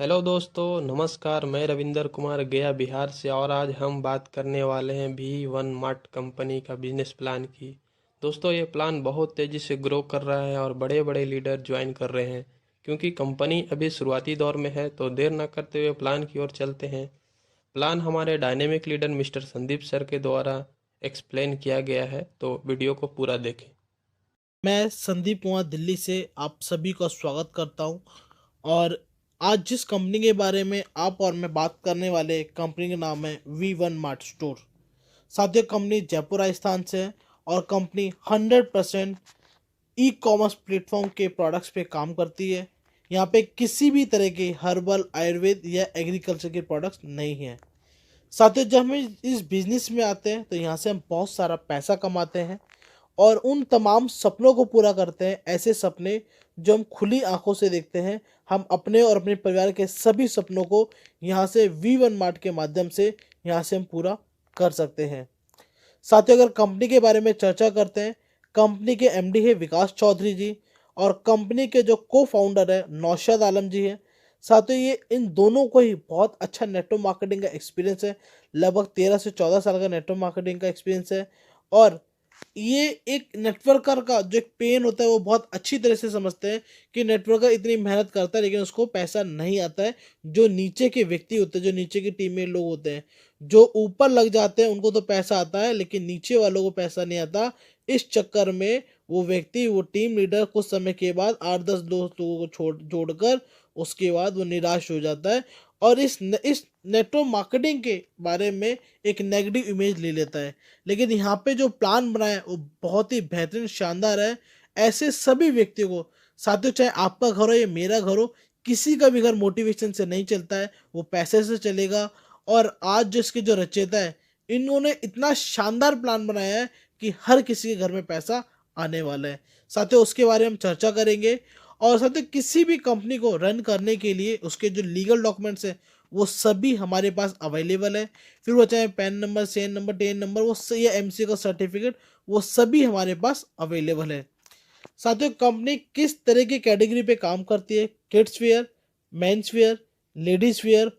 Hello दोस्तों, नमस्कार। मैं रविंदर कुमार गया बिहार से और आज हम बात करने वाले हैं V1 मार्ट कंपनी का बिजनेस प्लान की। दोस्तों, ये प्लान बहुत तेज़ी से ग्रो कर रहा है और बड़े बड़े लीडर ज्वाइन कर रहे हैं। क्योंकि कंपनी अभी शुरुआती दौर में है तो देर न करते हुए प्लान की ओर चलते हैं। प्लान हमारे dynamic leader mister Sandeep sir के द्वारा एक्सप्लेन किया गया है, तो वीडियो को पूरा देखें। मैं संदीप कुमार दिल्ली से आप सभी का स्वागत करता हूं। और आज जिस कंपनी के बारे में आप और मैं बात करने वाले कंपनी का नाम है V1 मार्ट स्टोर। साथियों, कंपनी जयपुर राजस्थान से है और कंपनी 100% ई कॉमर्स प्लेटफॉर्म के प्रोडक्ट्स पे काम करती है। यहाँ पे किसी भी तरह के हर्बल, आयुर्वेद या एग्रीकल्चर के प्रोडक्ट्स नहीं हैं। साथियों, जब हम इस बिजनेस में आते हैं तो यहाँ से हम बहुत सारा पैसा कमाते हैं और उन तमाम सपनों को पूरा करते हैं। ऐसे सपने जो हम खुली आंखों से देखते हैं, हम अपने और अपने परिवार के सभी सपनों को यहाँ से V1 मार्ट के माध्यम से यहाँ से हम पूरा कर सकते हैं। साथियों, अगर कंपनी के बारे में चर्चा करते हैं, कंपनी के MD है विकास चौधरी जी और कंपनी के जो को फाउंडर है नौशाद आलम जी है। साथियों, ये इन दोनों को ही बहुत अच्छा नेटवर्क मार्केटिंग का एक्सपीरियंस है। लगभग 13 से 14 साल का नेटवर्क मार्केटिंग का एक्सपीरियंस है और ये एक नेटवर्कर का जो एक पेन होता है वो बहुत अच्छी तरह से समझते हैं कि नेटवर्कर इतनी मेहनत करता है लेकिन उसको पैसा नहीं आता है। जो नीचे के व्यक्ति होते हैं, जो नीचे की टीम में लोग होते हैं, जो ऊपर लग जाते हैं, उनको तो पैसा आता है लेकिन नीचे वालों को पैसा नहीं आता। इस चक्कर में वो व्यक्ति, वो टीम लीडर कुछ समय के बाद 8-10 दोस्त लोगों को छोड़ जोड़कर उसके बाद वो निराश हो जाता है और इस नेटवर्क मार्केटिंग के बारे में एक नेगेटिव इमेज ले लेता है। लेकिन यहाँ पे जो प्लान बनाया है वो बहुत ही बेहतरीन, शानदार है। ऐसे सभी व्यक्तियों को, साथियों, चाहे आपका घर हो या मेरा घर हो, किसी का भी घर मोटिवेशन से नहीं चलता है, वो पैसे से चलेगा। और आज जिसके जो रचयिता है, इन्होंने इतना शानदार प्लान बनाया है कि हर किसी के घर में पैसा आने वाला है। साथियों, उसके बारे में हम चर्चा करेंगे। और साथियों, किसी भी कंपनी को रन करने के लिए उसके जो लीगल डॉक्यूमेंट्स हैं वो सभी हमारे पास अवेलेबल है। फिर वो चाहे pan number, Sen number, ten number, वो या MC का सर्टिफिकेट, वो सभी हमारे पास अवेलेबल है। साथियों, कंपनी किस तरह की कैटेगरी पे काम करती है? Kids where, men's wear, ladies wear,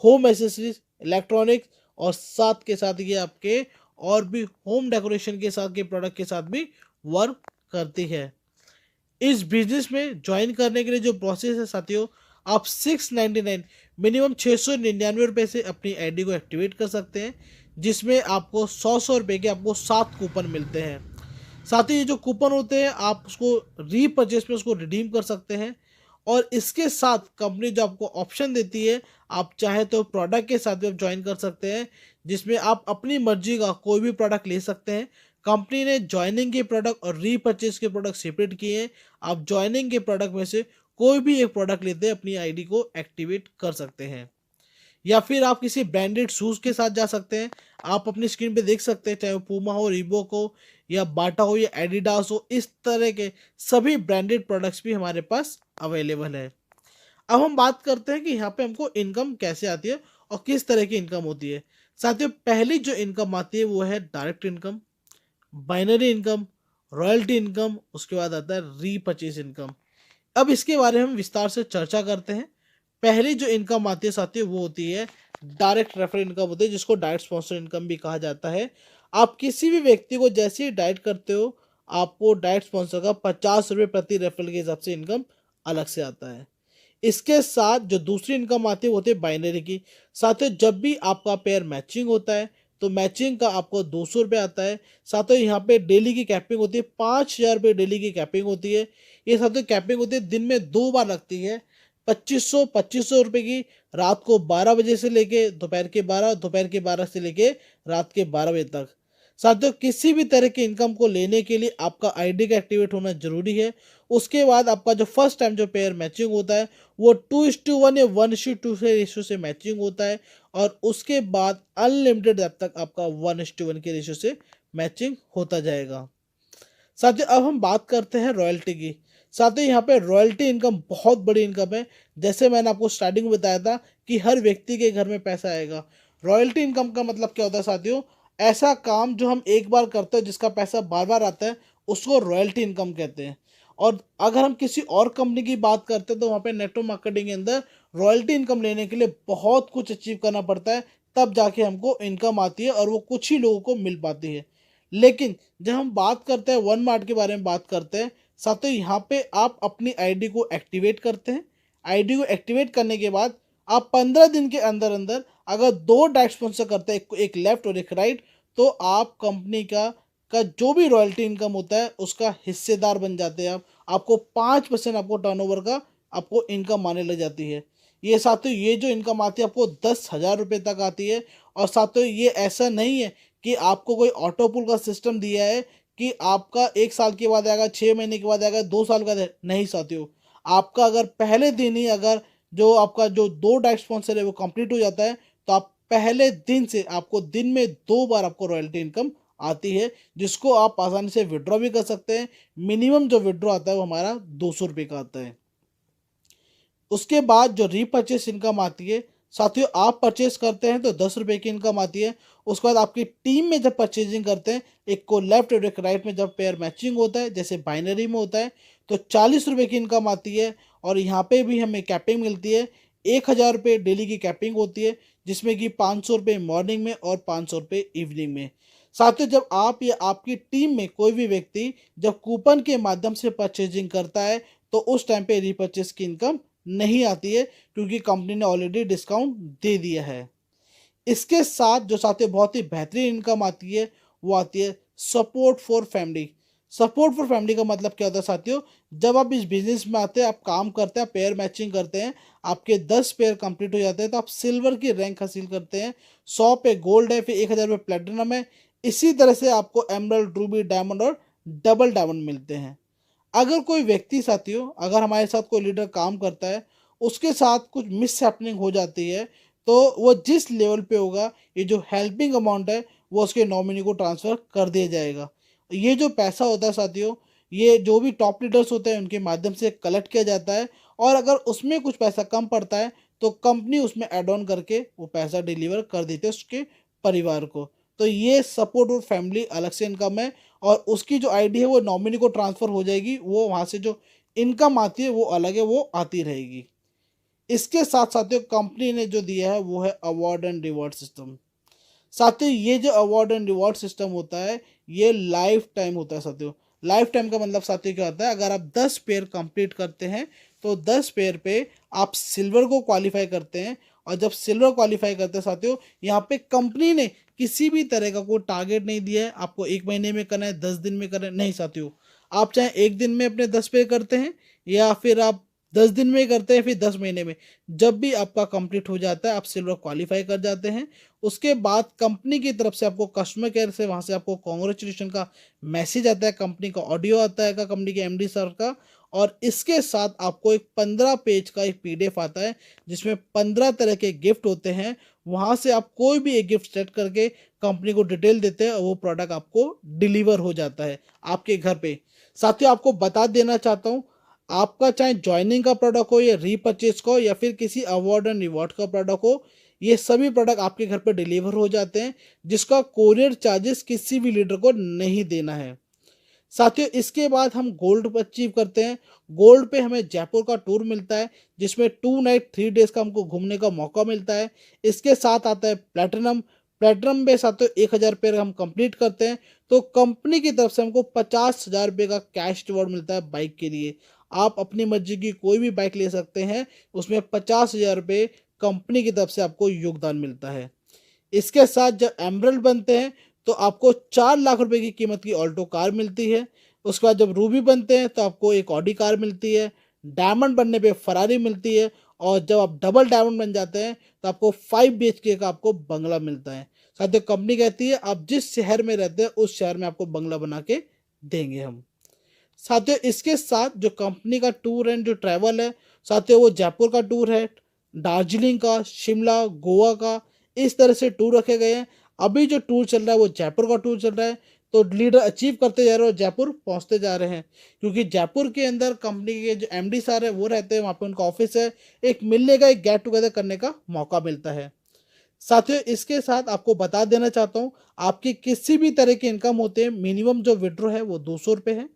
home accessories, electronics और साथ के साथ ये आपके और भी होम डेकोरेशन के साथ के प्रोडक्ट के साथ भी वर्क करती है। इस बिजनेस में ज्वाइन करने के लिए जो प्रोसेस है साथियों, आप 699 मिनिमम 699 रुपये से अपनी ID को एक्टिवेट कर सकते हैं, जिसमें आपको 100 रुपये के आपको 7 कूपन मिलते हैं। साथ ही ये जो कूपन होते हैं आप उसको रीपरचेस में उसको रिडीम कर सकते हैं। और इसके साथ कंपनी जो आपको ऑप्शन देती है, आप चाहे तो प्रोडक्ट के साथ भी आप ज्वाइन कर सकते हैं, जिसमें आप अपनी मर्जी का कोई भी प्रोडक्ट ले सकते हैं। कंपनी ने ज्वाइनिंग के प्रोडक्ट और रीपरचेज के प्रोडक्ट सेपरेट किए हैं। आप ज्वाइनिंग के प्रोडक्ट में से कोई भी एक प्रोडक्ट लेते हैं, अपनी ID को एक्टिवेट कर सकते हैं। या फिर आप किसी ब्रांडेड शूज़ के साथ जा सकते हैं। आप अपनी स्क्रीन पे देख सकते हैं, चाहे वो पूमा हो, रीबॉक हो या बाटा हो या एडिडास हो, इस तरह के सभी ब्रांडेड प्रोडक्ट्स भी हमारे पास अवेलेबल है। अब हम बात करते हैं कि यहाँ पे हमको इनकम कैसे आती है और किस तरह की इनकम होती है। साथियों, पहली जो इनकम आती है वो है direct income, binary income, royalty income, उसके बाद आता है रीपरचेज इनकम। अब इसके बारे में हम विस्तार से चर्चा करते हैं। पहली जो इनकम आती है साथियों वो होती है डायरेक्ट रेफरल इनकम होती है, जिसको डायरेक्ट स्पॉन्सर इनकम भी कहा जाता है। आप किसी भी व्यक्ति को जैसे ही डायरेक्ट करते हो, आपको डायरेक्ट स्पॉन्सर का 50 रुपये प्रति रेफरल के हिसाब से इनकम अलग से आता है। इसके साथ जो दूसरी इनकम आती है वो होती है बाइनरी की। साथ ही जब भी आपका पेयर मैचिंग होता है तो मैचिंग का आपको 200 रुपये आता है। साथ ही यहाँ पे डेली की कैपिंग होती है, 5,000 रुपये डेली की कैपिंग होती है। ये साथ ही कैपिंग होती है, दिन में 2 बार लगती है। 2500 रुपये की रात को 12 बजे से लेके दोपहर के 12, दोपहर के 12 से लेके रात के 12 बजे तक। साथियों, किसी भी तरह की इनकम को लेने के लिए आपका ID का एक्टिवेट होना जरूरी है। उसके बाद आपका जो फर्स्ट टाइम जो पेयर मैचिंग होता है वो 2:1 या 1:2 से रेशियो से मैचिंग होता है और उसके बाद अनलिमिटेड जब तक आपका 1:1 के रेशियो से मैचिंग होता जाएगा। साथियों, अब हम बात करते हैं रॉयल्टी की। साथियों, यहाँ पे रॉयल्टी इनकम बहुत बड़ी इनकम है। जैसे मैंने आपको स्टार्टिंग में बताया था कि हर व्यक्ति के घर में पैसा आएगा। रॉयल्टी इनकम का मतलब क्या होता है साथियों? ऐसा काम जो हम एक बार करते हैं जिसका पैसा बार बार आता है, उसको रॉयल्टी इनकम कहते हैं। और अगर हम किसी और कंपनी की बात करते हैं तो वहाँ पे नेटवर्क मार्केटिंग के अंदर रॉयल्टी इनकम लेने के लिए बहुत कुछ अचीव करना पड़ता है, तब जाके हमको इनकम आती है और वो कुछ ही लोगों को मिल पाती है। लेकिन जब हम बात करते हैं वन मार्ट के बारे में बात करते हैं, साथ ही यहाँ पे आप अपनी आईडी को एक्टिवेट करते हैं। आईडी को एक्टिवेट करने के बाद आप 15 दिन के अंदर अंदर अगर दो डायरेक्ट स्पॉन्सर करते हैं, एक लेफ्ट और एक राइट, तो आप कंपनी का जो भी रॉयल्टी इनकम होता है उसका हिस्सेदार बन जाते हैं। आप आपको 5% आपको टर्नओवर का आपको इनकम आने लग जाती है। ये साथियों ये जो इनकम आती है आपको 10,000 रुपये तक आती है। और साथियों ये ऐसा नहीं है कि आपको कोई ऑटो पुल का सिस्टम दिया है कि आपका 1 साल के बाद आएगा, 6 महीने के बाद आएगा, 2 साल का नहीं साथियों। आपका अगर पहले दिन ही अगर जो आपका जो दो डायरेक्ट स्पॉन्सर है वो कंप्लीट हो जाता है, तो आप पहले दिन से आपको दिन में 2 बार आपको रॉयल्टी इनकम आती है, जिसको आप आसानी से विड्रॉ भी कर सकते हैं। मिनिमम जो विड्रॉ आता है वो हमारा 200 रुपये का आता है। उसके बाद जो रीपरचेस इनकम आती है साथियों, आप परचेस करते हैं तो 10 रुपये की इनकम आती है। उसके बाद आपकी टीम में जब परचेजिंग करते हैं, एक को लेफ्ट और एक राइट में जब पेयर मैचिंग होता है जैसे बाइनरी में होता है, तो 40 रुपये की इनकम आती है। और यहाँ पे भी हमें कैपिंग मिलती है। 1,000 रुपये डेली की कैपिंग होती है, जिसमें कि 500 रुपये मॉर्निंग में और 500 रुपये इवनिंग में। साथियों जब आप या आपकी टीम में कोई भी व्यक्ति जब कूपन के माध्यम से परचेजिंग करता है, तो उस टाइम पे रीपरचेस की इनकम नहीं आती है, क्योंकि कंपनी ने ऑलरेडी डिस्काउंट दे दिया है। इसके साथ जो साथियों बहुत ही बेहतरीन इनकम आती है वो आती है support for family. Support for family का मतलब क्या होता है साथियों, जब आप इस बिजनेस में आते हैं, आप काम करते हैं, पेयर मैचिंग करते हैं, आपके 10 पेयर कंप्लीट हो जाते हैं, तो आप सिल्वर की रैंक हासिल करते हैं। 100 पे गोल्ड है, फिर 1,000 रुपये प्लेटिनम है। इसी तरह से आपको एमरल्ड, रूबी, डायमंड और डबल डायमंड मिलते हैं। अगर कोई व्यक्ति साथियों, अगर हमारे साथ कोई लीडर काम करता है, उसके साथ कुछ मिस हैपनिंग हो जाती है, तो वो जिस लेवल पे होगा, ये जो हेल्पिंग अमाउंट है वो उसके नॉमिनी को ट्रांसफ़र कर दिया जाएगा। ये जो पैसा होता है साथियों, ये जो भी टॉप लीडर्स होते हैं उनके माध्यम से कलेक्ट किया जाता है। और अगर उसमें कुछ पैसा कम पड़ता है तो कंपनी उसमें ऐड ऑन करके वो पैसा डिलीवर कर देते हैं उसके परिवार को। तो ये सपोर्ट और फैमिली अलग से इनकम है, और उसकी जो आईडी है वो नॉमिनी को ट्रांसफ़र हो जाएगी। वो वहाँ से जो इनकम आती है वो अलग है, वो आती रहेगी। इसके साथ साथियों कंपनी ने जो दिया है वो है अवार्ड एंड रिवॉर्ड सिस्टम। साथियों ये जो अवार्ड एंड रिवॉर्ड सिस्टम होता है ये लाइफ टाइम होता है साथियों। लाइफ टाइम का मतलब साथियों क्या होता है, अगर आप 10 पेयर कंप्लीट करते हैं तो 10 पेयर पे आप सिल्वर को क्वालिफाई करते हैं। और जब सिल्वर क्वालिफाई करते हैं साथियों, यहाँ पे कंपनी ने किसी भी तरह का कोई टारगेट नहीं दिया है आपको 1 महीने में करना है, 10 दिन में करना है, नहीं साथियों। आप चाहे 1 दिन में अपने 10 पेयर करते हैं, या फिर आप 10 दिन में करते हैं, फिर 10 महीने में, जब भी आपका कंप्लीट हो जाता है आप सिल्वर क्वालिफाई कर जाते हैं। उसके बाद कंपनी की तरफ से आपको कस्टमर केयर से वहाँ से आपको कॉन्ग्रेचुलेशन का मैसेज आता है, कंपनी का ऑडियो आता है कंपनी के एमडी सर का। और इसके साथ आपको एक 15 पेज का एक पीडीएफ आता है, जिसमें 15 तरह के गिफ्ट होते हैं। वहाँ से आप कोई भी एक गिफ्ट सेट करके कंपनी को डिटेल देते हैं और वो प्रोडक्ट आपको डिलीवर हो जाता है आपके घर पे। साथियों आपको बता देना चाहता हूँ, आपका चाहे ज्वाइनिंग का प्रोडक्ट हो या रीपरचेज का हो या फिर किसी अवार्ड एंड रिवॉर्ड का प्रोडक्ट हो, ये सभी प्रोडक्ट आपके घर पर डिलीवर हो जाते हैं, जिसका कोरियर चार्जेस किसी भी लीडर को नहीं देना है। साथियों इसके बाद हम गोल्ड पर अचीव करते हैं। गोल्ड पे हमें जयपुर का टूर मिलता है, जिसमें 2 नाइट 3 डेज का हमको घूमने का मौका मिलता है। इसके साथ आता है प्लेटिनम। प्लेटिनम में साथियों 1,000 रुपये हम कंप्लीट करते हैं तो कंपनी की तरफ से हमको 50,000 रुपये का कैश रिवॉर्ड मिलता है बाइक के लिए। आप अपनी मर्जी की कोई भी बाइक ले सकते हैं, उसमें 50,000 रुपये कंपनी की तरफ से आपको योगदान मिलता है। इसके साथ जब एमरल्ड बनते हैं तो आपको 4 लाख रुपए की कीमत की ऑल्टो कार मिलती है। उसके बाद जब रूबी बनते हैं तो आपको एक ऑडी कार मिलती है। डायमंड बनने पे फरारी मिलती है। और जब आप डबल डायमंड बन जाते हैं तो आपको 5 BHK का आपको बंगला मिलता है। साथ ही कंपनी कहती है आप जिस शहर में रहते हैं उस शहर में आपको बंगला बना के देंगे हम। साथियों इसके साथ जो कंपनी का टूर एंड जो ट्रैवल है साथियों, वो जयपुर का टूर है, दार्जिलिंग का, शिमला, गोवा का, इस तरह से टूर रखे गए हैं। अभी जो टूर चल रहा है वो जयपुर का टूर चल रहा है। तो लीडर अचीव करते जा रहे हैं और जयपुर पहुंचते जा रहे हैं, क्योंकि जयपुर के अंदर कंपनी के जो एमडी सर है वो रहते हैं, वहाँ पे उनका ऑफिस है। एक मिलने का, एक गेट टुगेदर करने का मौका मिलता है। साथियों इसके साथ आपको बता देना चाहता हूँ, आपकी किसी भी तरह की इनकम होते हैं, मिनिमम जो विड्रॉ है वो 200 रुपये है।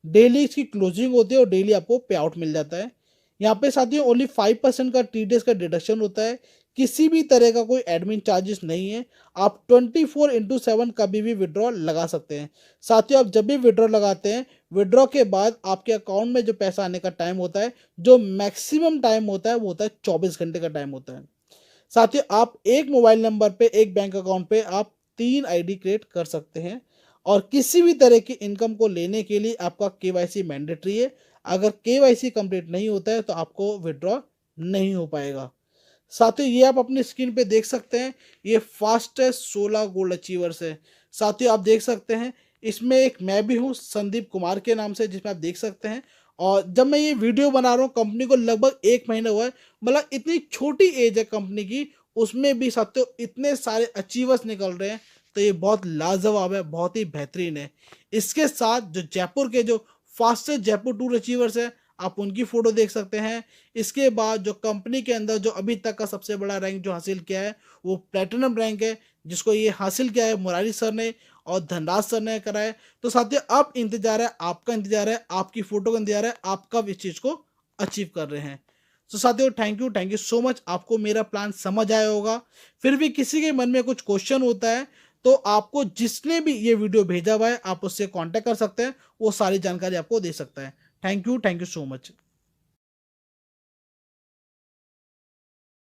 डेली इसकी क्लोजिंग होती है और डेली आपको पे आउट मिल जाता है। यहाँ पे साथियों ओनली 5% का TDS का डिडक्शन होता है। किसी भी तरह का कोई एडमिन चार्जेस नहीं है। आप 24/7 कभी भी विड्रॉ लगा सकते हैं। साथियों आप जब भी विड्रॉ लगाते हैं, विड्रॉ के बाद आपके अकाउंट में जो पैसा आने का टाइम होता है, जो मैक्सिमम टाइम होता है वो होता है 24 घंटे का टाइम होता है। साथियों आप एक मोबाइल नंबर पे, एक बैंक अकाउंट पे आप 3 ID क्रिएट कर सकते हैं और किसी भी तरह की इनकम को लेने के लिए आपका KYC मैंडेटरी है। अगर KYC कंप्लीट नहीं होता है तो आपको विड्रॉ नहीं हो पाएगा। साथियों ये आप अपनी स्क्रीन पे देख सकते हैं, ये फास्टेस्ट 16 गोल्ड अचीवर्स है। साथियों आप देख सकते हैं इसमें एक मैं भी हूँ संदीप कुमार के नाम से, जिसमें आप देख सकते हैं। और जब मैं ये वीडियो बना रहा हूँ कंपनी को लगभग 1 महीना हुआ है, मतलब इतनी छोटी एज है कंपनी की, उसमें भी साथियों इतने सारे अचीवर्स निकल रहे हैं, तो ये बहुत लाजवाब है, बहुत ही बेहतरीन है। इसके साथ जो जयपुर के जो फास्टेस्ट जयपुर टूर अचीवर्स है, आप उनकी फोटो देख सकते हैं। इसके बाद जो कंपनी के अंदर जो अभी तक का सबसे बड़ा रैंक जो हासिल किया है वो प्लेटिनम रैंक है, जिसको ये हासिल किया है मुरारी सर ने और धनराज सर ने करा है। तो साथियों अब इंतजार है, आपका इंतजार है, आपकी फोटो का इंतजार है, आप कब इस चीज़ को अचीव कर रहे हैं। तो साथियों थैंक यू सो मच। आपको मेरा प्लान समझ आया होगा। फिर भी किसी के मन में कुछ क्वेश्चन होता है तो आपको जिसने भी ये वीडियो भेजा हुआ है आप उससे कांटेक्ट कर सकते हैं, वो सारी जानकारी आपको दे सकता है। Thank you so much.